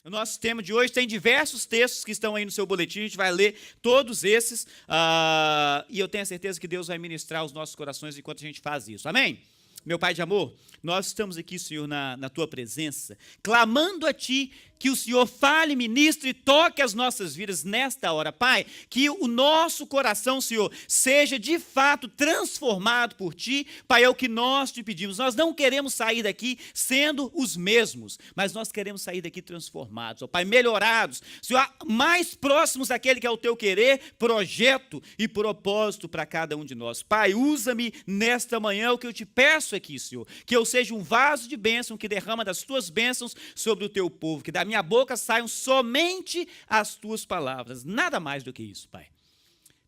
O nosso tema de hoje tem diversos textos que estão aí no seu boletim, a gente vai ler todos esses, e eu tenho a certeza que Deus vai ministrar os nossos corações enquanto a gente faz isso. Amém? Meu Pai de amor, nós estamos aqui, Senhor, na Tua presença, clamando a Ti que o Senhor fale, ministre e toque as nossas vidas nesta hora. Pai, que o nosso coração, Senhor, seja de fato transformado por Ti. Pai, é o que nós Te pedimos. Nós não queremos sair daqui sendo os mesmos, mas nós queremos sair daqui transformados, ó Pai, melhorados, Senhor, mais próximos daquele que é o Teu querer, projeto e propósito para cada um de nós. Pai, usa-me nesta manhã, o que eu Te peço aqui, Senhor, que eu seja um vaso de bênção que derrama das Tuas bênçãos sobre o Teu povo, que da minha boca saiam somente as Tuas palavras, nada mais do que isso, Pai.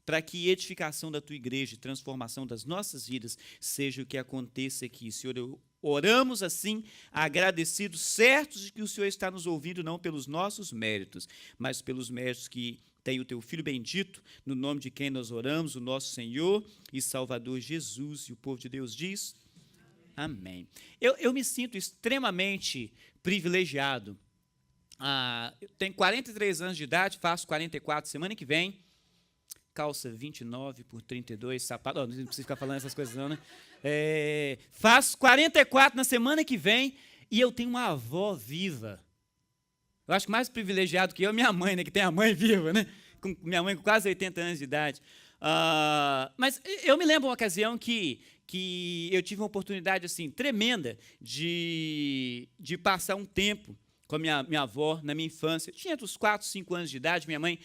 Para que edificação da Tua igreja e transformação das nossas vidas seja o que aconteça aqui, Senhor. Oramos assim, agradecidos, certos de que o Senhor está nos ouvindo, não pelos nossos méritos, mas pelos méritos que tem o Teu Filho bendito, no nome de quem nós oramos, o nosso Senhor e Salvador Jesus. E o povo de Deus diz: amém. Eu me sinto extremamente privilegiado. Eu tenho 43 anos de idade, faço 44 semana que vem, calça 29 por 32, sapato, não precisa ficar falando essas coisas não, né? Faço 44 na semana que vem e eu tenho uma avó viva. Eu acho que mais privilegiado que eu, minha mãe, né, que tem a mãe viva, né? Minha mãe com quase 80 anos de idade. Mas eu me lembro uma ocasião que eu tive uma oportunidade assim, tremenda de passar um tempo com a minha avó na minha infância. Eu tinha uns 4, 5 anos de idade, minha mãe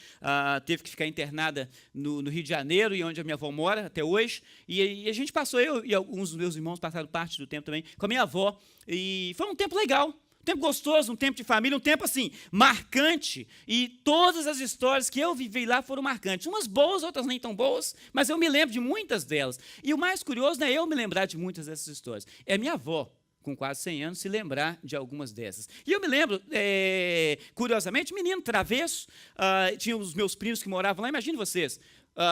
teve que ficar internada no Rio de Janeiro, e onde a minha avó mora até hoje, e a gente passou, eu e alguns dos meus irmãos passaram parte do tempo também com a minha avó, e foi um tempo legal, um tempo gostoso, um tempo de família, um tempo assim, marcante, e todas as histórias que eu vivi lá foram marcantes, umas boas, outras nem tão boas, mas eu me lembro de muitas delas, e o mais curioso não é eu me lembrar de muitas dessas histórias, é minha avó, com quase 100 anos, se lembrar de algumas dessas. E eu me lembro, curiosamente, menino travesso, tinha os meus primos que moravam lá, imagine vocês,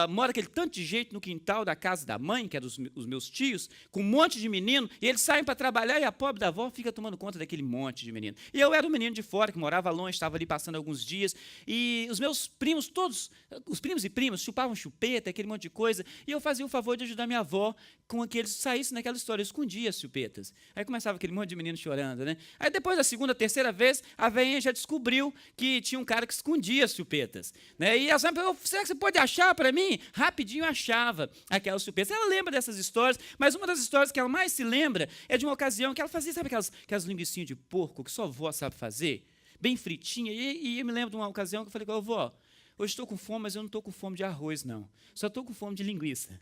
mora aquele tanto de gente no quintal da casa da mãe, que é dos meus tios, com um monte de menino, e eles saem para trabalhar e a pobre da avó fica tomando conta daquele monte de menino. E eu era um menino de fora, que morava longe, estava ali passando alguns dias, e os meus primos todos, os primos e primas, chupavam chupeta, aquele monte de coisa, e eu fazia o favor de ajudar minha avó com que eles saíssem naquela história, eu escondia as chupetas. Aí começava aquele monte de menino chorando, né? Aí depois da segunda, terceira vez, a velhinha já descobriu que tinha um cara que escondia as chupetas, né? E ela sempre falou: será que você pode achar para mim? Rapidinho achava aquelas chupetas. Ela lembra dessas histórias, mas uma das histórias que ela mais se lembra é de uma ocasião que ela fazia, sabe aquelas linguicinhas de porco que só a vó sabe fazer? Bem fritinha. E eu me lembro de uma ocasião que eu falei com a vó: hoje estou com fome, mas eu não estou com fome de arroz, não. Só estou com fome de linguiça.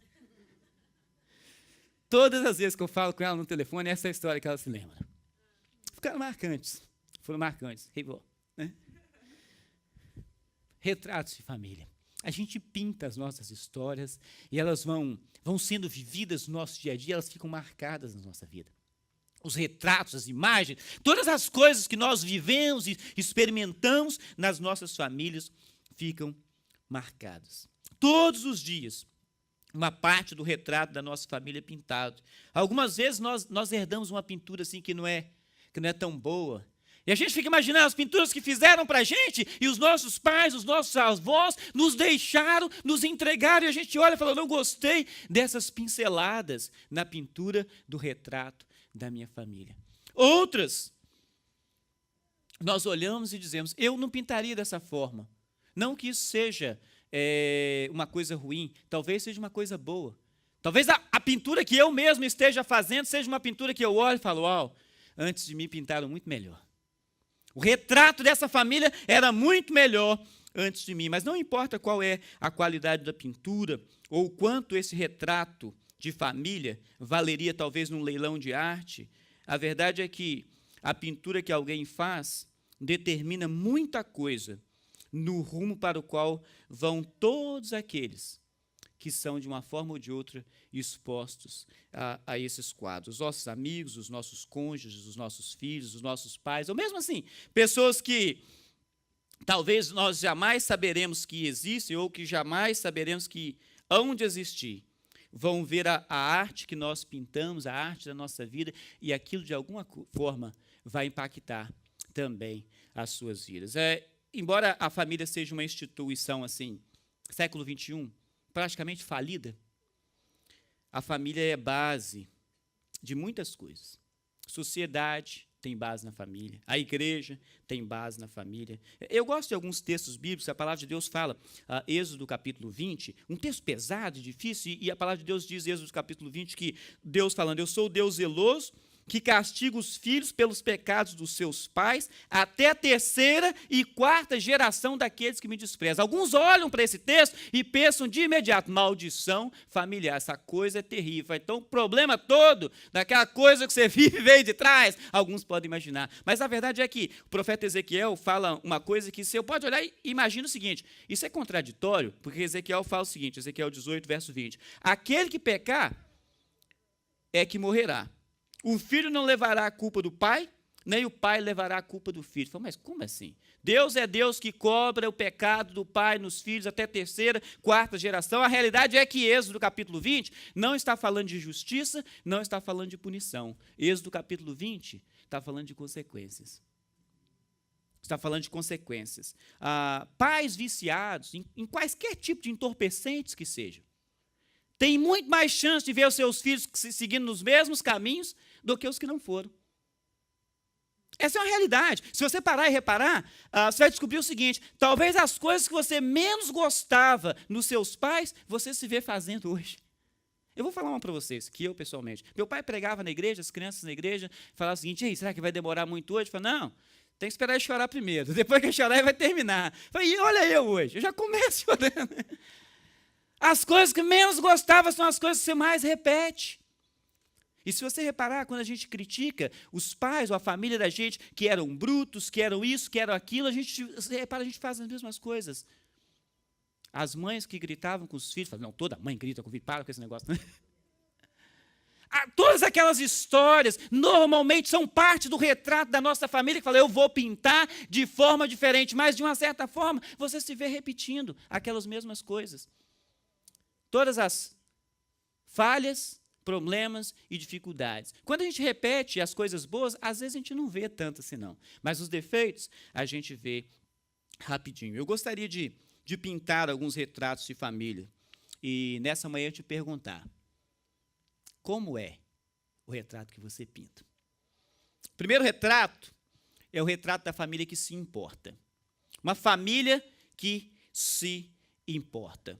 Todas as vezes que eu falo com ela no telefone, essa é a história que ela se lembra. Ficaram marcantes. Foram marcantes. Hey, vó, né? Retratos de família. A gente pinta as nossas histórias e elas vão sendo vividas no nosso dia a dia, elas ficam marcadas na nossa vida. Os retratos, as imagens, todas as coisas que nós vivemos e experimentamos nas nossas famílias ficam marcadas. Todos os dias, uma parte do retrato da nossa família é pintado. Algumas vezes nós herdamos uma pintura assim que não é tão boa. E a gente fica imaginando as pinturas que fizeram para a gente, e os nossos pais, os nossos avós nos deixaram, nos entregaram, e a gente olha e fala: não gostei dessas pinceladas na pintura do retrato da minha família. Outras, nós olhamos e dizemos: eu não pintaria dessa forma. Não que isso seja uma coisa ruim, talvez seja uma coisa boa. Talvez a pintura que eu mesmo esteja fazendo seja uma pintura que eu olho e falo: uau, antes de mim pintaram muito melhor. O retrato dessa família era muito melhor antes de mim, mas não importa qual é a qualidade da pintura ou quanto esse retrato de família valeria talvez num leilão de arte, a verdade é que a pintura que alguém faz determina muita coisa no rumo para o qual vão todos aqueles que são, de uma forma ou de outra, expostos a esses quadros. Os nossos amigos, os nossos cônjuges, os nossos filhos, os nossos pais, ou mesmo assim, pessoas que talvez nós jamais saberemos que existem ou que jamais saberemos que hão de existir, vão ver a arte que nós pintamos, a arte da nossa vida, e aquilo, de alguma forma, vai impactar também as suas vidas. Embora a família seja uma instituição assim, século XXI, praticamente falida, a família é base de muitas coisas. Sociedade tem base na família, a igreja tem base na família. Eu gosto de alguns textos bíblicos, a palavra de Deus fala, Êxodo capítulo 20, um texto pesado, difícil, e a palavra de Deus diz, Êxodo capítulo 20, que Deus falando, eu sou o Deus zeloso, que castiga os filhos pelos pecados dos seus pais, até a terceira e quarta geração daqueles que me desprezam. Alguns olham para esse texto e pensam de imediato, maldição familiar, essa coisa é terrível. Então, o problema todo daquela coisa que você vive veio de trás, alguns podem imaginar. Mas a verdade é que o profeta Ezequiel fala uma coisa que você pode olhar e imagina o seguinte, isso é contraditório, porque Ezequiel fala o seguinte, Ezequiel 18, verso 20, aquele que pecar é que morrerá. O filho não levará a culpa do pai, nem o pai levará a culpa do filho. Mas como assim? Deus é Deus que cobra o pecado do pai nos filhos até terceira, quarta geração. A realidade é que Êxodo capítulo 20 não está falando de justiça, não está falando de punição. Êxodo capítulo 20 está falando de consequências. Está falando de consequências. Pais viciados, em quaisquer tipo de entorpecentes que sejam, têm muito mais chance de ver os seus filhos seguindo nos mesmos caminhos do que os que não foram. Essa é uma realidade. Se você parar e reparar, você vai descobrir o seguinte, talvez as coisas que você menos gostava nos seus pais, você se vê fazendo hoje. Eu vou falar uma para vocês, que eu pessoalmente. Meu pai pregava na igreja, as crianças na igreja, falava o seguinte, ei, será que vai demorar muito hoje? Eu falei, não, tem que esperar ele chorar primeiro. Depois que ele chorar, ele vai terminar. Eu falei, e olha eu hoje, eu já começo chorando. As coisas que menos gostava são as coisas que você mais repete. E se você reparar, quando a gente critica os pais ou a família da gente, que eram brutos, que eram isso, que eram aquilo, a gente faz as mesmas coisas. As mães que gritavam com os filhos, falavam, não, toda mãe grita com o filho, para com esse negócio. Todas aquelas histórias, normalmente, são parte do retrato da nossa família, que fala, eu vou pintar de forma diferente, mas, de uma certa forma, você se vê repetindo aquelas mesmas coisas. Todas as falhas, problemas e dificuldades. Quando a gente repete as coisas boas, às vezes a gente não vê tanto assim não. Mas os defeitos, a gente vê rapidinho. Eu gostaria de pintar alguns retratos de família. E nessa manhã eu te perguntar, como é o retrato que você pinta? O primeiro retrato é o retrato da família que se importa. Uma família que se importa.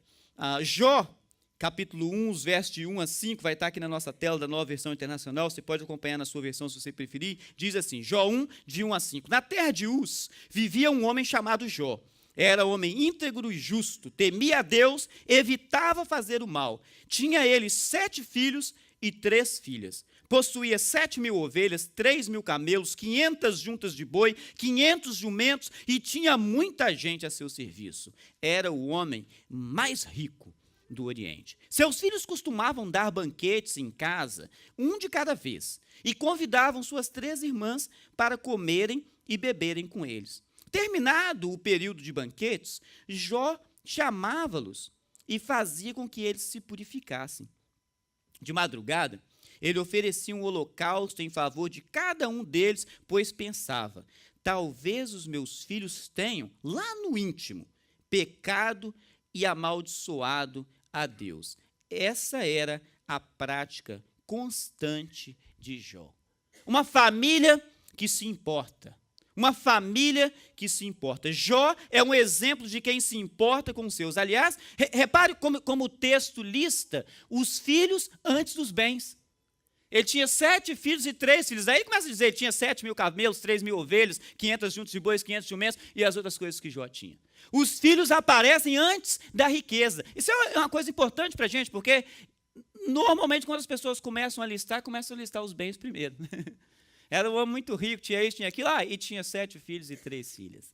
Jó, capítulo 1, os versos de 1 a 5, vai estar aqui na nossa tela da Nova Versão Internacional, você pode acompanhar na sua versão se você preferir, diz assim, Jó 1, de 1 a 5. Na terra de Uz vivia um homem chamado Jó. Era homem íntegro e justo, temia a Deus, evitava fazer o mal. Tinha ele 7 filhos e 3 filhas. Possuía 7.000 ovelhas, 3.000 camelos, 500 juntas de boi, 500 jumentos e tinha muita gente a seu serviço. Era o homem mais rico do Oriente. Seus filhos costumavam dar banquetes em casa, um de cada vez, e convidavam suas 3 irmãs para comerem e beberem com eles. Terminado o período de banquetes, Jó chamava-los e fazia com que eles se purificassem. De madrugada, ele oferecia um holocausto em favor de cada um deles, pois pensava, talvez os meus filhos tenham, lá no íntimo, pecado e amaldiçoado a Deus. Essa era a prática constante de Jó. Uma família que se importa. Uma família que se importa. Jó é um exemplo de quem se importa com os seus. Aliás, repare como o texto lista os filhos antes dos bens. Ele tinha 7 filhos e 3 filhos. Aí começa a dizer, ele tinha 7.000 camelos, 3.000 ovelhas, 500 juntas de bois, 500 jumentos e as outras coisas que Jó tinha. Os filhos aparecem antes da riqueza. Isso é uma coisa importante para a gente, porque normalmente quando as pessoas começam a listar os bens primeiro. Era um homem muito rico, tinha isso, tinha aquilo, e tinha 7 filhos e 3 filhas.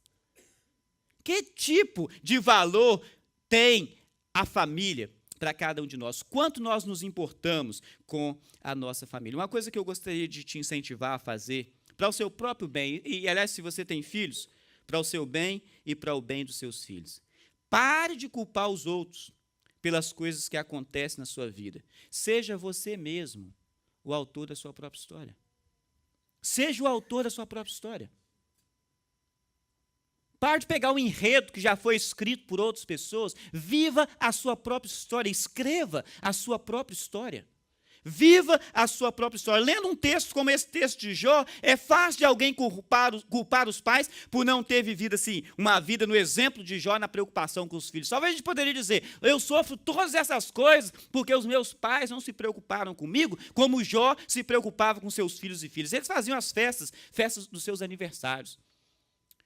Que tipo de valor tem a família para cada um de nós? Quanto nós nos importamos com a nossa família? Uma coisa que eu gostaria de te incentivar a fazer, para o seu próprio bem, e aliás, se você tem filhos, para o seu bem e para o bem dos seus filhos. Pare de culpar os outros pelas coisas que acontecem na sua vida. Seja você mesmo o autor da sua própria história. Seja o autor da sua própria história. Pare de pegar um enredo que já foi escrito por outras pessoas. Viva a sua própria história. Escreva a sua própria história. Viva a sua própria história. Lendo um texto como esse texto de Jó, é fácil de alguém culpar os pais por não ter vivido assim, uma vida no exemplo de Jó, na preocupação com os filhos. Talvez a gente poderia dizer, eu sofro todas essas coisas porque os meus pais não se preocuparam comigo como Jó se preocupava com seus filhos e filhas. Eles faziam as festas dos seus aniversários.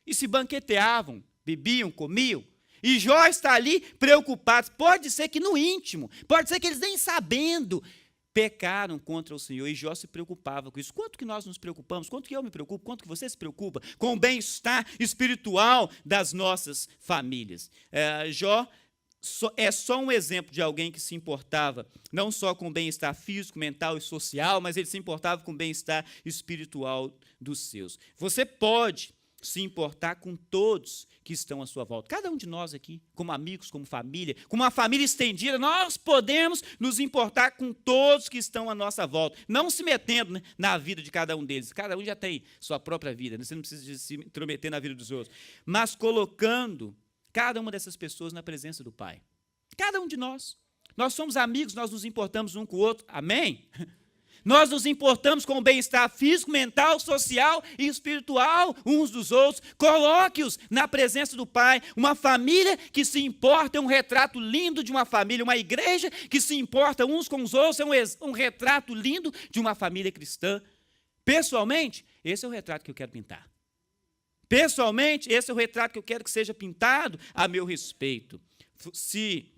E se banqueteavam, bebiam, comiam. E Jó está ali preocupado. Pode ser que no íntimo, pode ser que eles nem sabendo, pecaram contra o Senhor, e Jó se preocupava com isso. Quanto que nós nos preocupamos, quanto que eu me preocupo, quanto que você se preocupa com o bem-estar espiritual das nossas famílias. Jó é só um exemplo de alguém que se importava não só com o bem-estar físico, mental e social, mas ele se importava com o bem-estar espiritual dos seus. Você pode se importar com todos que estão à sua volta. Cada um de nós aqui, como amigos, como família, como uma família estendida, nós podemos nos importar com todos que estão à nossa volta. Não se metendo, né, na vida de cada um deles. Cada um já tem sua própria vida, né? Você não precisa se intrometer na vida dos outros. Mas colocando cada uma dessas pessoas na presença do Pai. Cada um de nós. Nós somos amigos, nós nos importamos um com o outro. Amém? Nós nos importamos com o bem-estar físico, mental, social e espiritual uns dos outros. Coloque-os na presença do Pai. Uma família que se importa é um retrato lindo de uma família. Uma igreja que se importa uns com os outros é um retrato lindo de uma família cristã. Pessoalmente, esse é o retrato que eu quero pintar. Pessoalmente, esse é o retrato que eu quero que seja pintado a meu respeito. Se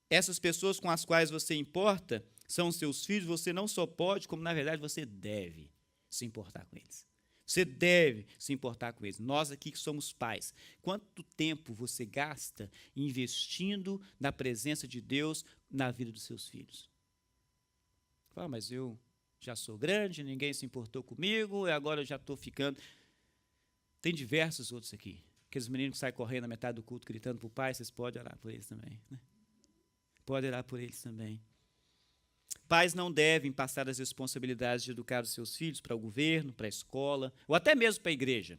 essas pessoas com as quais você importa são seus filhos, você não só pode, como na verdade você deve se importar com eles. Você deve se importar com eles. Nós aqui que somos pais, quanto tempo você gasta investindo na presença de Deus na vida dos seus filhos? Fala, mas eu já sou grande, ninguém se importou comigo, e agora eu já estou ficando. Tem diversos outros aqui. Aqueles meninos que saem correndo na metade do culto, gritando para o pai, vocês podem orar por eles também. Né? Podem orar por eles também. Pais não devem passar as responsabilidades de educar os seus filhos para o governo, para a escola, ou até mesmo para a igreja.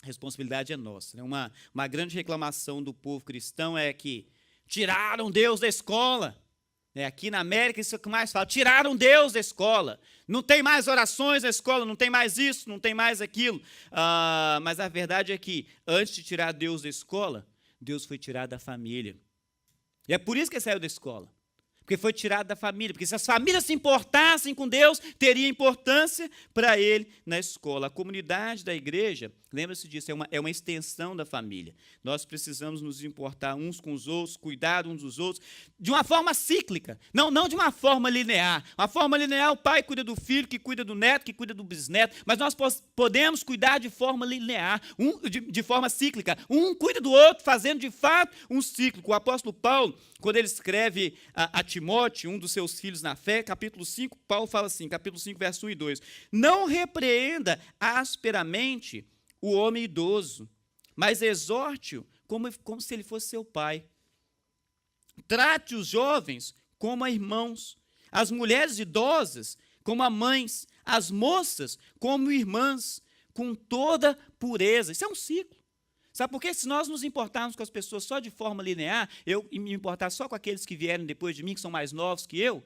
A responsabilidade é nossa. Né? Uma grande reclamação do povo cristão é que tiraram Deus da escola. Aqui na América, isso é o que mais fala. Tiraram Deus da escola. Não tem mais orações na escola, não tem mais isso, não tem mais aquilo. Mas a verdade é que, antes de tirar Deus da escola, Deus foi tirado da família. E é por isso que ele saiu da escola. Porque foi tirado da família. Porque se as famílias se importassem com Deus, teria importância para ele na escola. A comunidade da igreja, lembra-se disso, é uma extensão da família. Nós precisamos nos importar uns com os outros, cuidar uns dos outros, de uma forma cíclica, não de uma forma linear. Uma forma linear, o pai cuida do filho, que cuida do neto, que cuida do bisneto, mas nós podemos cuidar de forma linear, de forma cíclica. Um cuida do outro, fazendo de fato um cíclico. O apóstolo Paulo, quando ele escreve a Timóteo, um dos seus filhos na fé, capítulo 5, Paulo fala assim, capítulo 5, verso 1 e 2, não repreenda asperamente o homem idoso, mas exorte-o como se ele fosse seu pai. Trate os jovens como a irmãos, as mulheres idosas como a mães, as moças como irmãs, com toda pureza. Isso é um ciclo. Sabe por quê? Se nós nos importarmos com as pessoas só de forma linear, eu me importar só com aqueles que vieram depois de mim, que são mais novos que eu,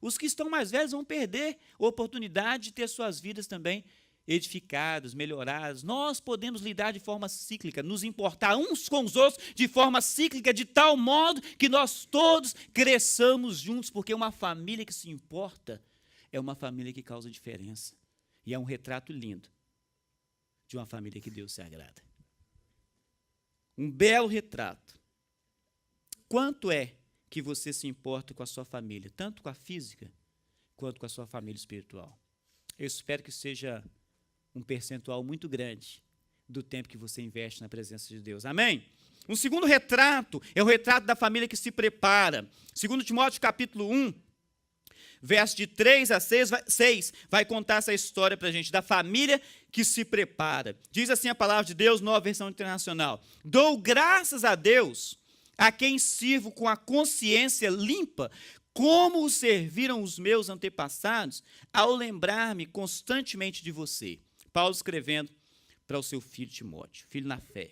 os que estão mais velhos vão perder a oportunidade de ter suas vidas também edificadas, melhoradas. Nós podemos lidar de forma cíclica, nos importar uns com os outros de forma cíclica, de tal modo que nós todos cresçamos juntos, porque uma família que se importa é uma família que causa diferença. E é um retrato lindo de uma família que Deus se agrada. Um belo retrato. Quanto é que você se importa com a sua família, tanto com a física quanto com a sua família espiritual? Eu espero que seja um percentual muito grande do tempo que você investe na presença de Deus. Amém? Um segundo retrato é o retrato da família que se prepara. 2 Timóteo capítulo 1, verso de 3 a 6, vai contar essa história para a gente, da família que se prepara. Diz assim a palavra de Deus, nova versão internacional. Dou graças a Deus, a quem sirvo com a consciência limpa, como o serviram os meus antepassados, ao lembrar-me constantemente de você. Paulo escrevendo para o seu filho Timóteo, filho na fé.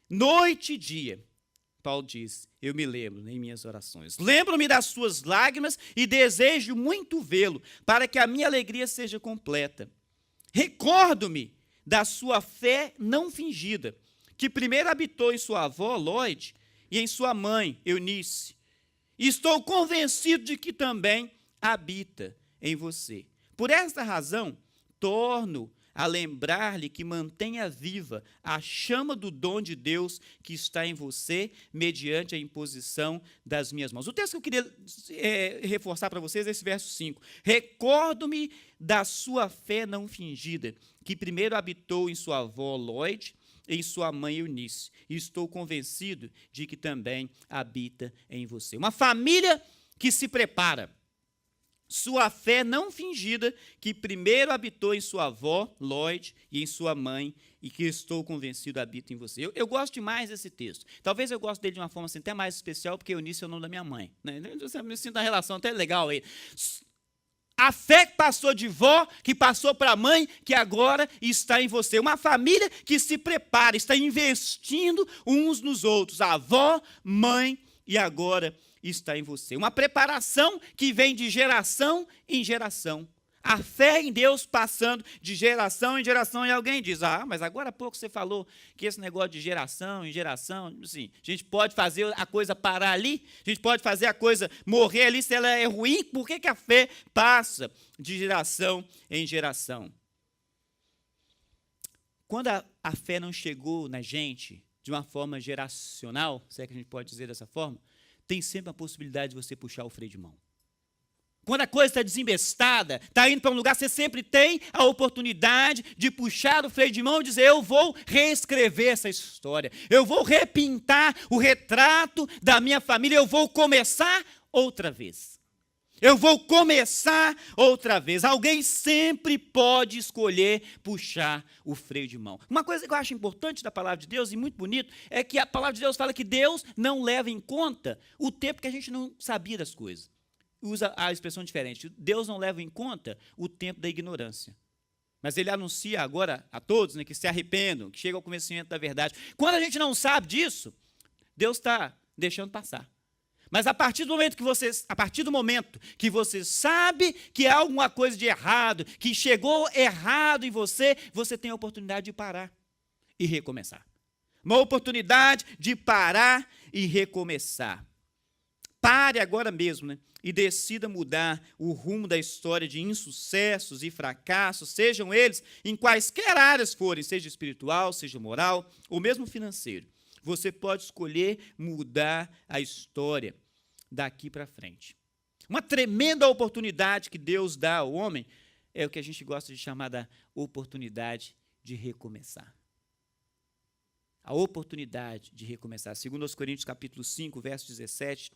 Noite e dia, Paulo diz, eu me lembro em minhas orações. Lembro-me das suas lágrimas e desejo muito vê-lo, para que a minha alegria seja completa. Recordo-me da sua fé não fingida, que primeiro habitou em sua avó, Lóide, e em sua mãe, Eunice. E estou convencido de que também habita em você. Por esta razão, torno a lembrar-lhe que mantenha viva a chama do dom de Deus que está em você, mediante a imposição das minhas mãos. O texto que eu queria reforçar para vocês é esse verso 5. Recordo-me da sua fé não fingida, que primeiro habitou em sua avó Lóide, em sua mãe Eunice, e estou convencido de que também habita em você. Uma família que se prepara. Sua fé não fingida, que primeiro habitou em sua avó, Lóide, e em sua mãe, e que estou convencido habita em você. Eu gosto demais desse texto. Talvez eu goste dele de uma forma assim, até mais especial, porque Eunice é o nome da minha mãe. Né? Eu me sinto uma relação até legal aí. A fé que passou de vó, que passou para a mãe, que agora está em você. Uma família que se prepara, está investindo uns nos outros. A avó, mãe e agora está em você. Uma preparação que vem de geração em geração. A fé em Deus passando de geração em geração. E alguém diz, mas agora há pouco você falou que esse negócio de geração em geração, assim, a gente pode fazer a coisa parar ali, a gente pode fazer a coisa morrer ali, se ela é ruim, por que a fé passa de geração em geração? Quando a fé não chegou na gente de uma forma geracional, se é que a gente pode dizer dessa forma, tem sempre a possibilidade de você puxar o freio de mão. Quando a coisa está desembestada, está indo para um lugar, você sempre tem a oportunidade de puxar o freio de mão e dizer, eu vou reescrever essa história, eu vou repintar o retrato da minha família, eu vou começar outra vez. Eu vou começar outra vez. Alguém sempre pode escolher puxar o freio de mão. Uma coisa que eu acho importante da palavra de Deus, e muito bonito, é que a palavra de Deus fala que Deus não leva em conta o tempo que a gente não sabia das coisas. Usa a expressão diferente. Deus não leva em conta o tempo da ignorância. Mas ele anuncia agora a todos, né, que se arrependam, que chegam ao conhecimento da verdade. Quando a gente não sabe disso, Deus está deixando passar. Mas a partir do momento que você sabe que há alguma coisa de errado, que chegou errado em você, você tem a oportunidade de parar e recomeçar. Uma oportunidade de parar e recomeçar. Pare agora mesmo, né? E decida mudar o rumo da história de insucessos e fracassos, sejam eles em quaisquer áreas forem, seja espiritual, seja moral, ou mesmo financeiro. Você pode escolher mudar a história daqui para frente. Uma tremenda oportunidade que Deus dá ao homem é o que a gente gosta de chamar da oportunidade de recomeçar. A oportunidade de recomeçar. Segundo aos Coríntios, capítulo 5, verso 17,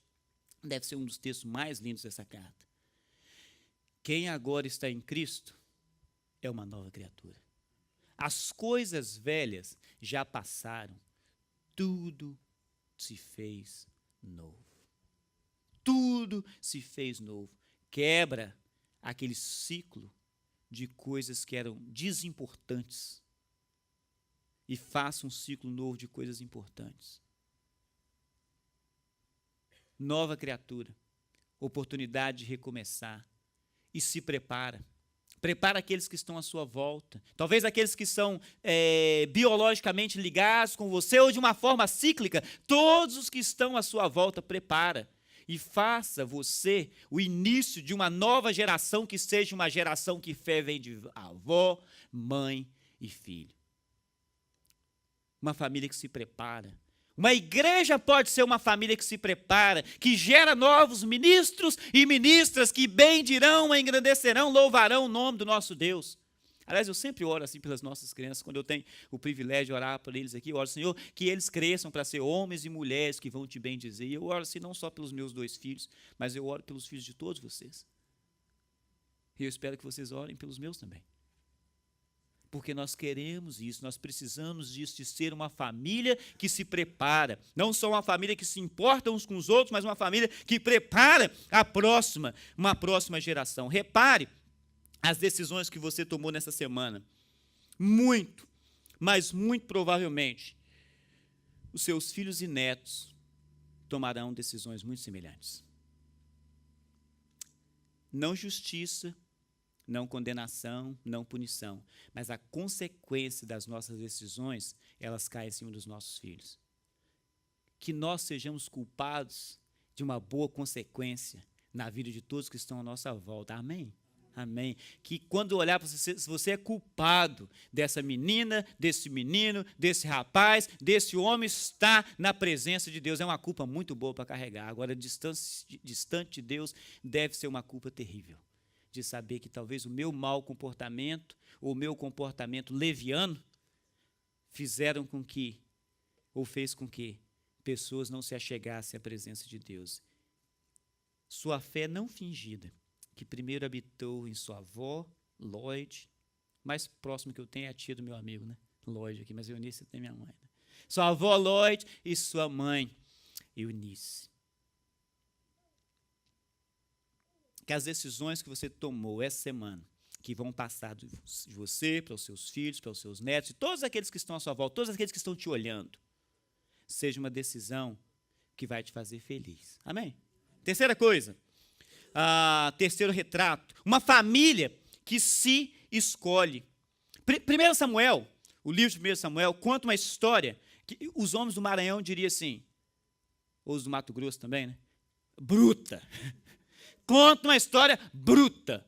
deve ser um dos textos mais lindos dessa carta. Quem agora está em Cristo é uma nova criatura. As coisas velhas já passaram, tudo se fez novo. Tudo se fez novo. Quebra aquele ciclo de coisas que eram desimportantes e faça um ciclo novo de coisas importantes. Nova criatura, oportunidade de recomeçar, e se prepara. Prepara aqueles que estão à sua volta, talvez aqueles que são biologicamente ligados com você, ou de uma forma cíclica, todos os que estão à sua volta, prepara. E faça você o início de uma nova geração, que seja uma geração que fé vem de avó, mãe e filho. Uma família que se prepara. Uma igreja pode ser uma família que se prepara, que gera novos ministros e ministras que bendirão, engrandecerão, louvarão o nome do nosso Deus. Aliás, eu sempre oro assim pelas nossas crianças, quando eu tenho o privilégio de orar por eles aqui, eu oro, Senhor, que eles cresçam para ser homens e mulheres que vão te bendizer. E eu oro assim não só pelos meus 2 filhos, mas eu oro pelos filhos de todos vocês. E eu espero que vocês orem pelos meus também. Porque nós queremos isso, nós precisamos disso, de ser uma família que se prepara. Não só uma família que se importa uns com os outros, mas uma família que prepara uma próxima geração. Repare as decisões que você tomou nessa semana. muito, mas muito provavelmente, os seus filhos e netos tomarão decisões muito semelhantes. Não justiça, não condenação, não punição, mas a consequência das nossas decisões, elas caem em cima dos nossos filhos. Que nós sejamos culpados de uma boa consequência na vida de todos que estão à nossa volta. Amém? Amém. Que quando olhar para você, se você é culpado dessa menina, desse menino, desse rapaz, desse homem, está na presença de Deus. É uma culpa muito boa para carregar. Agora, distante de Deus, deve ser uma culpa terrível. De saber que talvez o meu mau comportamento, ou o meu comportamento leviano, fizeram com que, ou fez com que, pessoas não se achegassem à presença de Deus. Sua fé não fingida, que primeiro habitou em sua avó, Lloyd, mais próximo que eu tenho é a tia do meu amigo, né? Lloyd aqui, mas Eunice tem minha mãe. Né? Sua avó Lloyd e sua mãe, Eunice. Que as decisões que você tomou essa semana, que vão passar de você para os seus filhos, para os seus netos, e todos aqueles que estão à sua volta, todos aqueles que estão te olhando, seja uma decisão que vai te fazer feliz. Amém? Terceira coisa. Terceiro retrato, uma família que se escolhe. 1 Samuel, o livro de 1 Samuel, conta uma história que os homens do Maranhão diriam assim, ou os do Mato Grosso também, né? Bruta. Conta uma história bruta.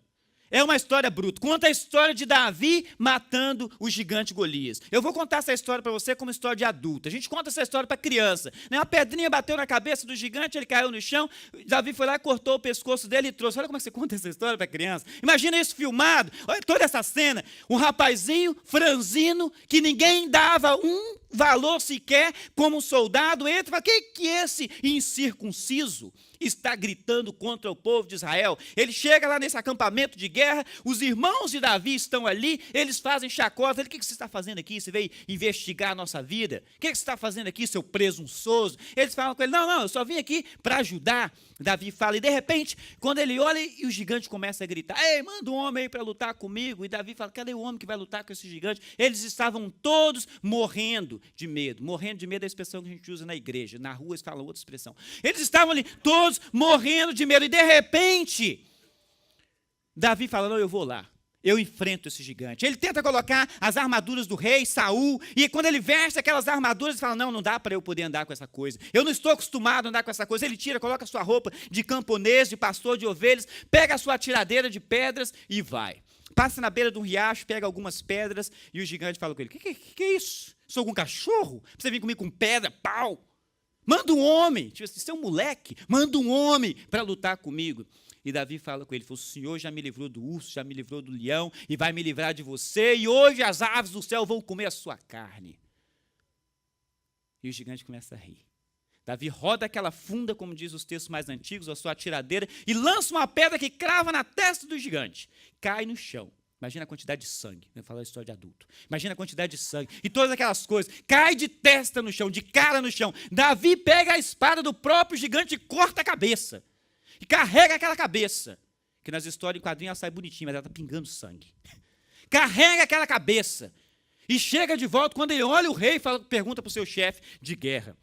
É uma história bruta. Conta a história de Davi matando o gigante Golias. Eu vou contar essa história para você como história de adulto. A gente conta essa história para criança. Uma pedrinha bateu na cabeça do gigante, ele caiu no chão, Davi foi lá, cortou o pescoço dele e trouxe. Olha como é que você conta essa história para criança. Imagina isso filmado, olha toda essa cena. Um rapazinho franzino, que ninguém dava um valor sequer, como um soldado, entra e fala, que esse incircunciso está gritando contra o povo de Israel? Ele chega lá nesse acampamento de guerra, os irmãos de Davi estão ali, eles fazem chacota. Ele, o que você está fazendo aqui? Você veio investigar a nossa vida? O que você está fazendo aqui, seu presunçoso? Eles falam com ele, não, eu só vim aqui para ajudar. Davi fala, e de repente, quando ele olha, e o gigante começa a gritar, ei, manda um homem aí para lutar comigo. E Davi fala, cadê o homem que vai lutar com esse gigante? Eles estavam todos morrendo de medo. Morrendo de medo é a expressão que a gente usa na igreja. Na rua eles falam outra expressão. Eles estavam ali todos morrendo de medo. E de repente, Davi fala, não, eu vou lá. Eu enfrento esse gigante. Ele tenta colocar as armaduras do rei Saul, e quando ele veste aquelas armaduras, ele fala, não dá para eu poder andar com essa coisa. Eu não estou acostumado a andar com essa coisa. Ele tira, coloca a sua roupa de camponês, de pastor de ovelhas, pega a sua tiradeira de pedras e vai. Passa na beira de um riacho, pega algumas pedras, e o gigante fala com ele, que é isso? Sou algum cachorro? Você vem comigo com pedra, pau? Manda um homem, tipo assim, você é um moleque, manda um homem para lutar comigo. E Davi fala com ele, o Senhor já me livrou do urso, já me livrou do leão, e vai me livrar de você, e hoje as aves do céu vão comer a sua carne. E o gigante começa a rir. Davi roda aquela funda, como diz os textos mais antigos, a sua tiradeira, e lança uma pedra que crava na testa do gigante. Cai no chão. Imagina a quantidade de sangue. Eu falo a história de adulto. Imagina a quantidade de sangue. E todas aquelas coisas. Cai de testa no chão, de cara no chão. Davi pega a espada do próprio gigante e corta a cabeça. E carrega aquela cabeça. Que nas histórias em quadrinhos ela sai bonitinha, mas ela está pingando sangue. Carrega aquela cabeça. E chega de volta, quando ele olha o rei, pergunta para o seu chefe de guerra.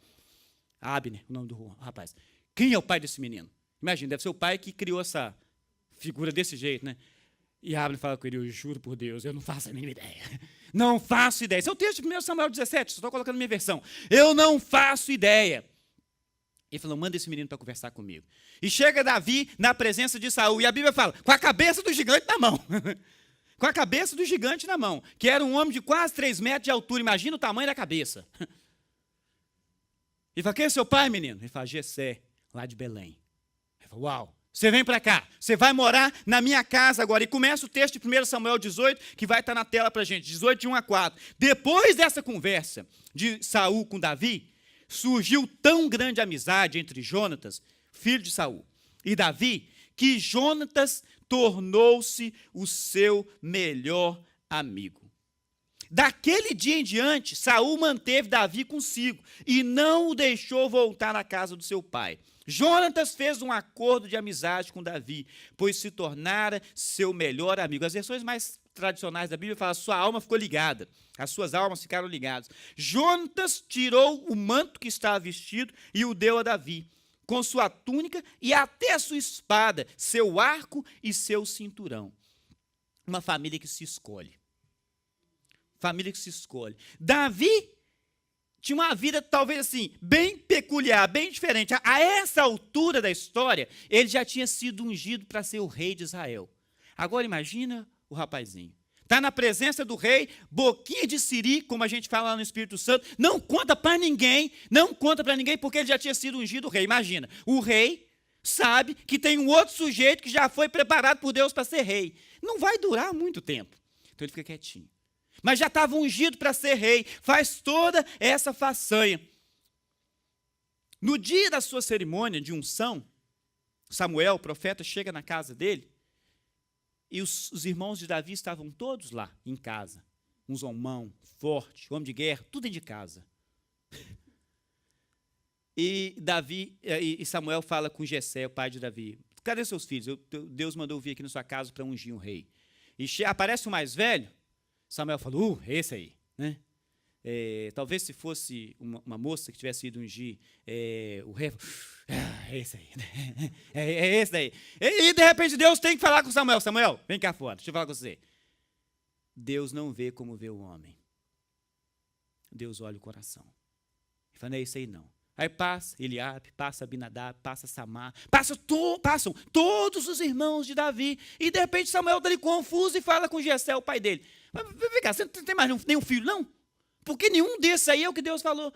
Abner, o nome do rapaz. Quem é o pai desse menino? Imagina, deve ser o pai que criou essa figura desse jeito, né? E Abner fala com ele, eu juro por Deus, eu não faço a mínima ideia. Não faço ideia. Esse é o texto de 1 Samuel 17, só estou colocando a minha versão. Eu não faço ideia. Ele falou, manda esse menino para conversar comigo. E chega Davi na presença de Saul, e a Bíblia fala, com a cabeça do gigante na mão. Com a cabeça do gigante na mão, que era um homem de quase 3 metros de altura, imagina o tamanho da cabeça. Ele fala, quem é seu pai, menino? Ele fala, Jessé, lá de Belém. Ele fala, uau. Você vem para cá, você vai morar na minha casa agora. E começa o texto de 1 Samuel 18, que vai estar na tela para a gente, 18, de 1 a 4. Depois dessa conversa de Saul com Davi, surgiu tão grande amizade entre Jonatas, filho de Saul, e Davi, que Jonatas tornou-se o seu melhor amigo. Daquele dia em diante, Saul manteve Davi consigo e não o deixou voltar à casa do seu pai. Jonatas fez um acordo de amizade com Davi, pois se tornara seu melhor amigo. As versões mais tradicionais da Bíblia falam, sua alma ficou ligada, as suas almas ficaram ligadas. Jonatas tirou o manto que estava vestido e o deu a Davi, com sua túnica e até sua espada, seu arco e seu cinturão. Uma família que se escolhe. Família que se escolhe. Davi tinha uma vida, talvez assim, bem peculiar, bem diferente. A essa altura da história, ele já tinha sido ungido para ser o rei de Israel. Agora imagina o rapazinho. Está na presença do rei, boquinha de siri, como a gente fala lá no Espírito Santo, não conta para ninguém, porque ele já tinha sido ungido rei. Imagina, o rei sabe que tem um outro sujeito que já foi preparado por Deus para ser rei. Não vai durar muito tempo. Então ele fica quietinho. Mas já estava ungido para ser rei, faz toda essa façanha. No dia da sua cerimônia de unção, Samuel, o profeta, chega na casa dele, e os irmãos de Davi estavam todos lá, em casa. Um homão forte, homem de guerra, tudo dentro de casa. E Samuel fala com Jessé, o pai de Davi, cadê seus filhos? Deus mandou vir aqui na sua casa para ungir um rei. E aparece o mais velho, Samuel falou, esse aí, né? Talvez se fosse uma moça que tivesse ido ungir o rei, esse aí, né? Esse daí. E de repente Deus tem que falar com Samuel. Samuel, vem cá fora, deixa eu falar com você. Deus não vê como vê o homem. Deus olha o coração. Ele fala, não é isso aí não. Aí passa Eliabe, passa Abinadab, passa Samar, passam todos os irmãos de Davi. E de repente Samuel está ali confuso e fala com Jessé, o pai dele. Mas vem cá, você não tem mais nenhum filho, não? Porque nenhum desses aí é o que Deus falou.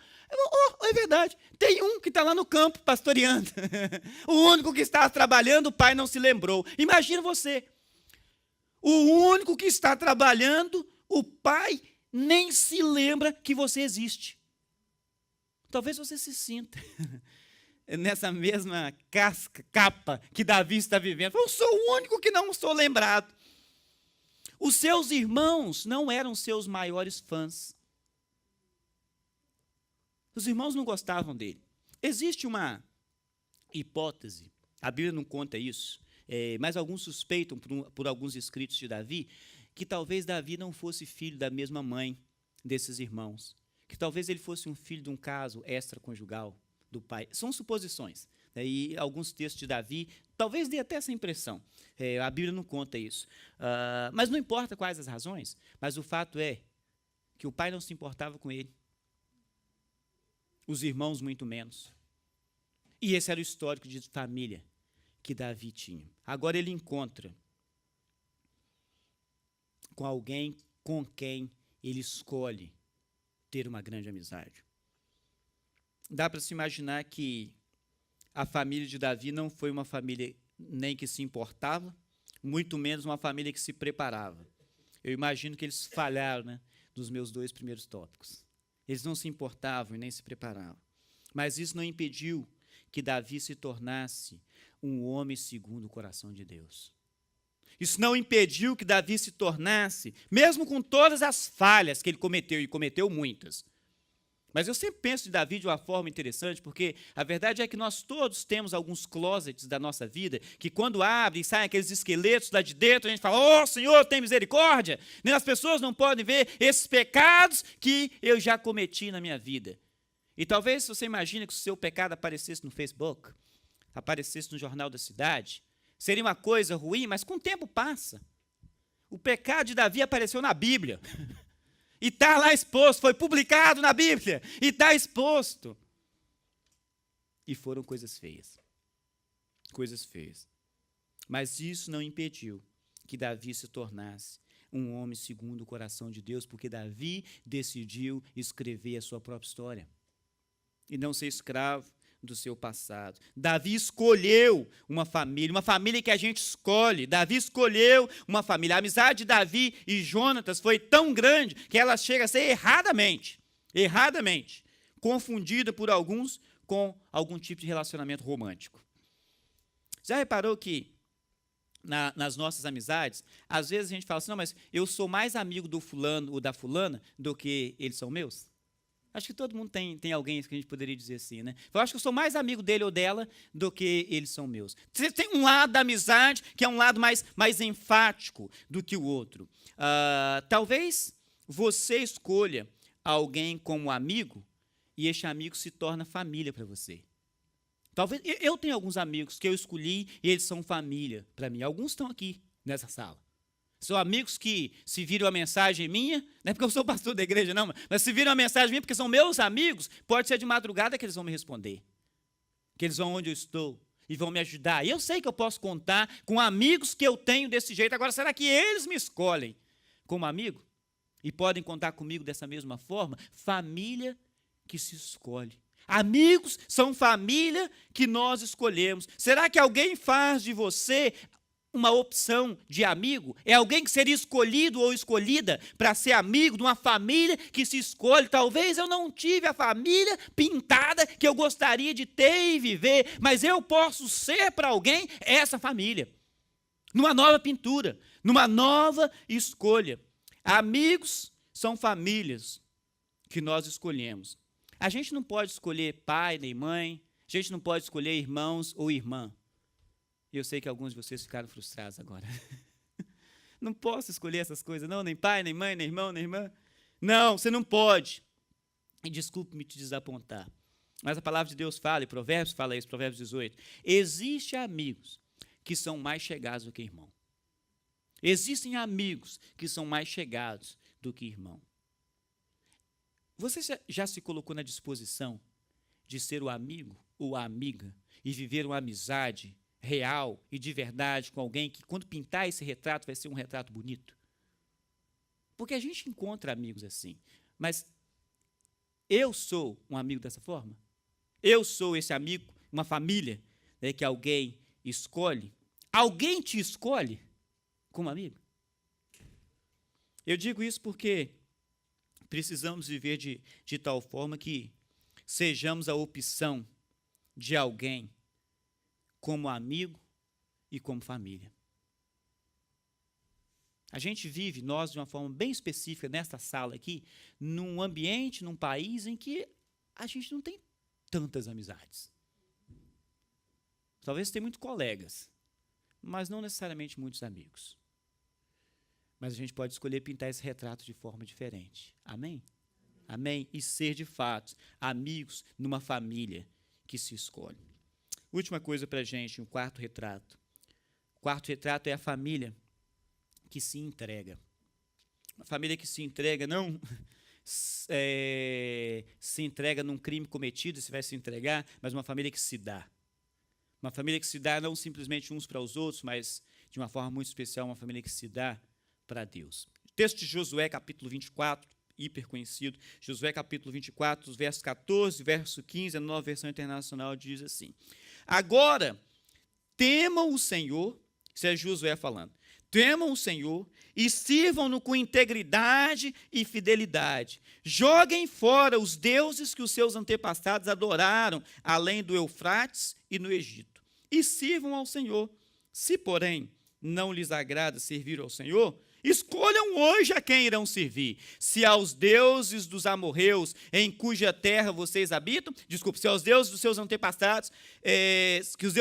É verdade, tem um que está lá no campo pastoreando. O único que está trabalhando, o pai não se lembrou. Imagina você. O único que está trabalhando, o pai nem se lembra que você existe. Talvez você se sinta nessa mesma capa que Davi está vivendo. Eu sou o único que não sou lembrado. Os seus irmãos não eram seus maiores fãs. Os irmãos não gostavam dele. Existe uma hipótese, a Bíblia não conta isso, mas alguns suspeitam, por alguns escritos de Davi, que talvez Davi não fosse filho da mesma mãe desses irmãos. Que talvez ele fosse um filho de um caso extraconjugal do pai. São suposições. E alguns textos de Davi talvez dê até essa impressão. A Bíblia não conta isso. Mas não importa quais as razões, mas o fato é que o pai não se importava com ele. Os irmãos muito menos. E esse era o histórico de família que Davi tinha. Agora ele encontra com alguém com quem ele escolhe ter uma grande amizade. Dá para se imaginar que a família de Davi não foi uma família nem que se importava, muito menos uma família que se preparava. Eu imagino que eles falharam, né, nos meus 2 primeiros tópicos. Eles não se importavam e nem se preparavam. Mas isso não impediu que Davi se tornasse um homem segundo o coração de Deus. Isso não impediu que Davi se tornasse, mesmo com todas as falhas que ele cometeu, e cometeu muitas. Mas eu sempre penso de Davi de uma forma interessante, porque a verdade é que nós todos temos alguns closets da nossa vida, que quando abrem e saem aqueles esqueletos lá de dentro, a gente fala, oh, Senhor, tem misericórdia. Nem as pessoas não podem ver esses pecados que eu já cometi na minha vida. E talvez você imagine que se o seu pecado aparecesse no Facebook, aparecesse no Jornal da Cidade, seria uma coisa ruim, mas com o tempo passa. O pecado de Davi apareceu na Bíblia. E está lá exposto, foi publicado na Bíblia. E está exposto. E foram coisas feias. Coisas feias. Mas isso não impediu que Davi se tornasse um homem segundo o coração de Deus, porque Davi decidiu escrever a sua própria história. E não ser escravo do seu passado. Davi escolheu uma família que a gente escolhe. Davi escolheu uma família. A amizade de Davi e Jonatas foi tão grande que ela chega a ser erradamente confundida por alguns com algum tipo de relacionamento romântico. Já reparou que nas nossas amizades, às vezes a gente fala assim, não, mas eu sou mais amigo do fulano ou da fulana do que eles são meus? Acho que todo mundo tem alguém que a gente poderia dizer assim, né? Eu acho que eu sou mais amigo dele ou dela do que eles são meus. Você tem um lado da amizade que é um lado mais enfático do que o outro. Talvez você escolha alguém como amigo e este amigo se torna família para você. Talvez eu tenho alguns amigos que eu escolhi e eles são família para mim. Alguns estão aqui nessa sala. São amigos que, se viram a mensagem minha, não é porque eu sou pastor da igreja, não, mas se viram a mensagem minha, porque são meus amigos, pode ser de madrugada que eles vão me responder. Que eles vão onde eu estou e vão me ajudar. E eu sei que eu posso contar com amigos que eu tenho desse jeito. Agora, será que eles me escolhem como amigo? E podem contar comigo dessa mesma forma? Família que se escolhe. Amigos são família que nós escolhemos. Será que alguém faz de você uma opção de amigo? É alguém que seria escolhido ou escolhida para ser amigo de uma família que se escolhe? Talvez eu não tive a família pintada que eu gostaria de ter e viver, mas eu posso ser para alguém essa família. Numa nova pintura, numa nova escolha. Amigos são famílias que nós escolhemos. A gente não pode escolher pai nem mãe, a gente não pode escolher irmãos ou irmã. E eu sei que alguns de vocês ficaram frustrados agora. Não posso escolher essas coisas, não, nem pai, nem mãe, nem irmão, nem irmã. Não, você não pode. E desculpe-me te desapontar. Mas a palavra de Deus fala, e Provérbios fala isso, Provérbios 18. Existem amigos que são mais chegados do que irmão. Existem amigos que são mais chegados do que irmão. Você já se colocou na disposição de ser o amigo ou a amiga e viver uma amizade real e de verdade com alguém que, quando pintar esse retrato, vai ser um retrato bonito? Porque a gente encontra amigos assim, mas eu sou um amigo dessa forma? Eu sou esse amigo, uma família, né, que alguém escolhe? Alguém te escolhe como amigo? Eu digo isso porque precisamos viver de tal forma que sejamos a opção de alguém como amigo e como família. A gente vive, nós, de uma forma bem específica, nesta sala aqui, num ambiente, num país em que a gente não tem tantas amizades. Talvez tenha muitos colegas, mas não necessariamente muitos amigos. Mas a gente pode escolher pintar esse retrato de forma diferente. Amém? Amém? E ser, de fato, amigos numa família que se escolhe. Última coisa para a gente, um quarto retrato. O quarto retrato é a família que se entrega. Uma família que se entrega, não se entrega num crime cometido, se vai se entregar, mas uma família que se dá. Uma família que se dá não simplesmente uns para os outros, mas de uma forma muito especial, uma família que se dá para Deus. O texto de Josué, capítulo 24, hiper conhecido, Josué, capítulo 24, os versos 14, verso 15, a nova versão internacional diz assim: agora, temam o Senhor, isso é Josué falando, temam o Senhor e sirvam-no com integridade e fidelidade. Joguem fora os deuses que os seus antepassados adoraram, além do Eufrates e no Egito, e sirvam ao Senhor. Se, porém, não lhes agrada servir ao Senhor, escolham hoje a quem irão servir. Se aos deuses dos amorreus, em cuja terra vocês habitam, se aos deuses dos seus antepassados, que os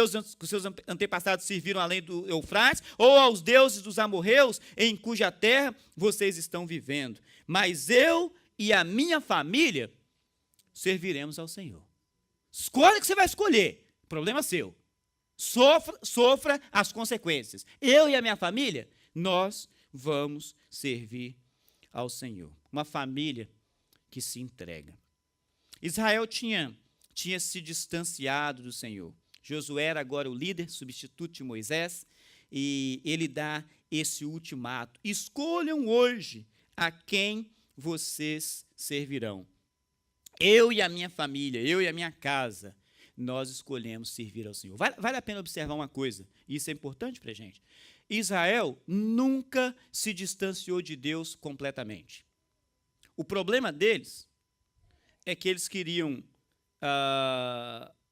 seus antepassados serviram além do Eufrates, ou aos deuses dos amorreus, em cuja terra vocês estão vivendo. Mas eu e a minha família serviremos ao Senhor. Escolha o que você vai escolher, problema seu. Sofra as consequências. Eu e a minha família, nós vamos servir ao Senhor. Uma família que se entrega. Israel tinha se distanciado do Senhor. Josué era agora o líder, substituto de Moisés, e ele dá esse ultimato: escolham hoje a quem vocês servirão. Eu e a minha família, eu e a minha casa, nós escolhemos servir ao Senhor. Vale a pena observar uma coisa, e isso é importante para a gente. Israel nunca se distanciou de Deus completamente. O problema deles é que eles queriam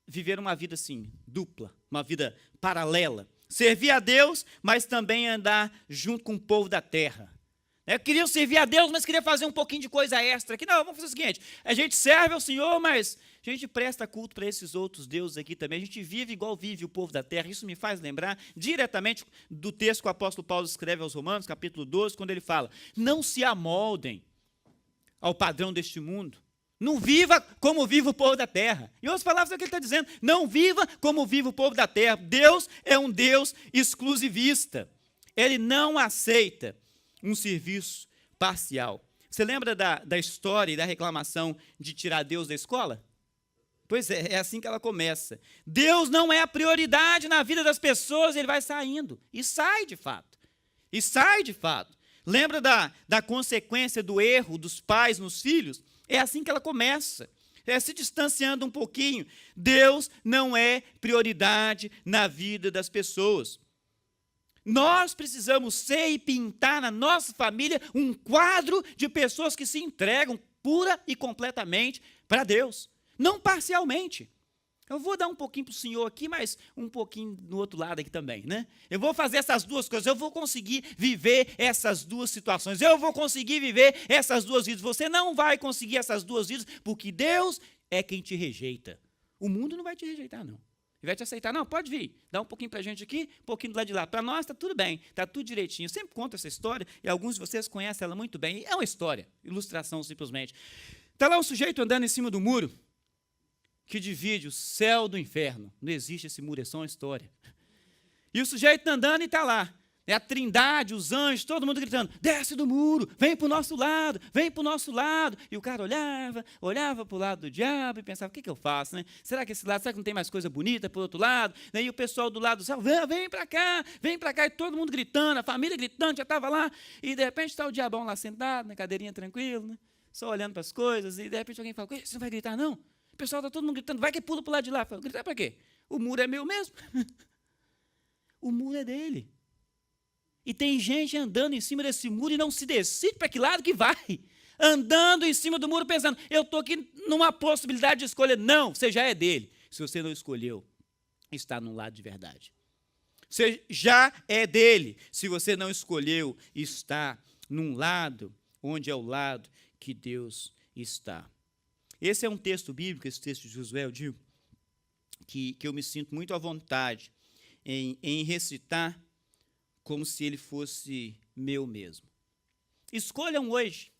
viver uma vida assim, dupla, uma vida paralela. Servir a Deus, mas também andar junto com o povo da terra. Queriam servir a Deus, mas queriam fazer um pouquinho de coisa extra aqui. Não, vamos fazer o seguinte, a gente serve ao Senhor, mas a gente presta culto para esses outros deuses aqui também. A gente vive igual vive o povo da terra. Isso me faz lembrar diretamente do texto que o apóstolo Paulo escreve aos Romanos, capítulo 12, quando ele fala: não se amoldem ao padrão deste mundo. Não viva como vive o povo da terra. Em outras palavras, é o que ele está dizendo. Não viva como vive o povo da terra. Deus é um Deus exclusivista. Ele não aceita um serviço parcial. Você lembra da história e da reclamação de tirar Deus da escola? Pois é assim que ela começa. Deus não é a prioridade na vida das pessoas, ele vai saindo. E sai de fato. E sai de fato. Lembra da consequência do erro dos pais nos filhos? É assim que ela começa. Se distanciando um pouquinho. Deus não é prioridade na vida das pessoas. Nós precisamos ser e pintar na nossa família um quadro de pessoas que se entregam pura e completamente para Deus, não parcialmente. Eu vou dar um pouquinho para o Senhor aqui, mas um pouquinho no outro lado aqui também, né? Eu vou fazer essas duas coisas, eu vou conseguir viver essas duas situações, eu vou conseguir viver essas duas vidas. Você não vai conseguir essas duas vidas, porque Deus é quem te rejeita. O mundo não vai te rejeitar, não. Ele vai te aceitar. Não, pode vir. Dá um pouquinho para a gente aqui, um pouquinho do lado de lá. Para nós está tudo bem, está tudo direitinho. Eu sempre conto essa história, e alguns de vocês conhecem ela muito bem. É uma história, ilustração simplesmente. Está lá um sujeito andando em cima do muro, que divide o céu do inferno. Não existe esse muro, é só uma história. E o sujeito está andando e está lá. É a trindade, os anjos, todo mundo gritando: desce do muro, vem para o nosso lado, vem para o nosso lado. E o cara olhava para o lado do diabo e pensava: o que eu faço, né? Será que esse lado, será que não tem mais coisa bonita para o outro lado? Daí o pessoal do lado do céu: vem para cá, e todo mundo gritando, a família gritando, já estava lá. E de repente está o diabão lá sentado, na cadeirinha tranquilo, né? Só olhando para as coisas, e de repente alguém fala: você não vai gritar, não? O pessoal está todo mundo gritando: vai que pula para o lado de lá. Fala: gritar para quê? O muro é meu mesmo. O muro é dele. E tem gente andando em cima desse muro e não se decide para que lado que vai. Andando em cima do muro pensando: eu estou aqui numa possibilidade de escolha. Não, você já é dele. Se você não escolheu, está num lado de verdade. Você já é dele. Se você não escolheu, está num lado onde é o lado que Deus está. Esse é um texto bíblico, esse texto de Josué, eu digo, que eu me sinto muito à vontade em recitar como se ele fosse meu mesmo. Escolham hoje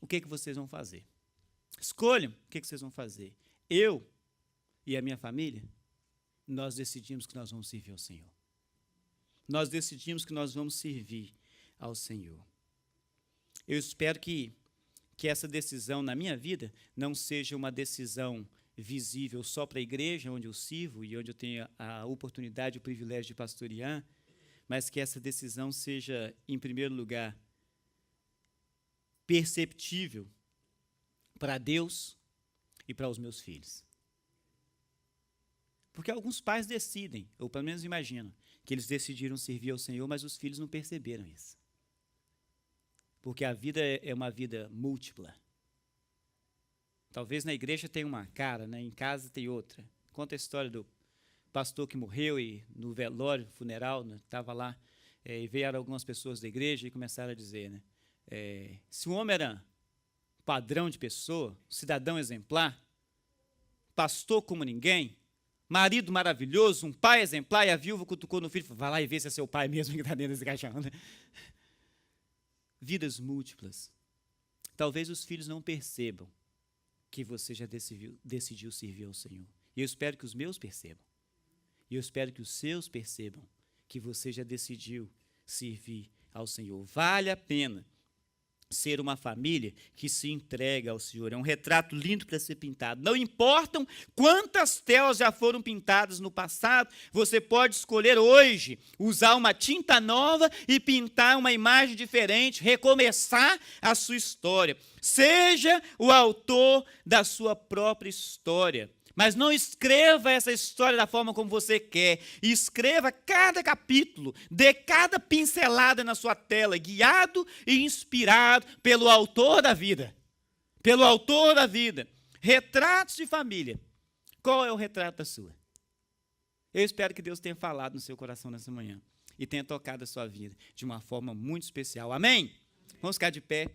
o que vocês vão fazer. Escolham o que vocês vão fazer. Eu e a minha família, nós decidimos que nós vamos servir ao Senhor. Nós decidimos que nós vamos servir ao Senhor. Eu espero que essa decisão na minha vida não seja uma decisão visível só para a igreja onde eu sirvo e onde eu tenho a oportunidade e o privilégio de pastorear, mas que essa decisão seja, em primeiro lugar, perceptível para Deus e para os meus filhos. Porque alguns pais decidem, ou pelo menos imaginam, que eles decidiram servir ao Senhor, mas os filhos não perceberam isso. Porque a vida é uma vida múltipla. Talvez na igreja tenha uma cara, né? Em casa tem outra. Conta a história do pastor que morreu e no velório, funeral, estava lá, e vieram algumas pessoas da igreja e começaram a dizer, né? Se o homem era padrão de pessoa, cidadão exemplar, pastor como ninguém, marido maravilhoso, um pai exemplar, e a viúva cutucou no filho e falou: vai lá e vê se é seu pai mesmo que está dentro desse caixão. Né? Vidas múltiplas. Talvez os filhos não percebam que você já decidiu servir ao Senhor. E eu espero que os meus percebam. E eu espero que os seus percebam que você já decidiu servir ao Senhor. Vale a pena ser uma família que se entrega ao Senhor. É um retrato lindo para ser pintado. Não importam quantas telas já foram pintadas no passado, você pode escolher hoje usar uma tinta nova e pintar uma imagem diferente, recomeçar a sua história. Seja o autor da sua própria história. Mas não escreva essa história da forma como você quer. Escreva cada capítulo, dê cada pincelada na sua tela, guiado e inspirado pelo autor da vida. Pelo autor da vida. Retratos de família. Qual é o retrato da sua? Eu espero que Deus tenha falado no seu coração nessa manhã. e tenha tocado a sua vida de uma forma muito especial. Amém? Vamos ficar de pé.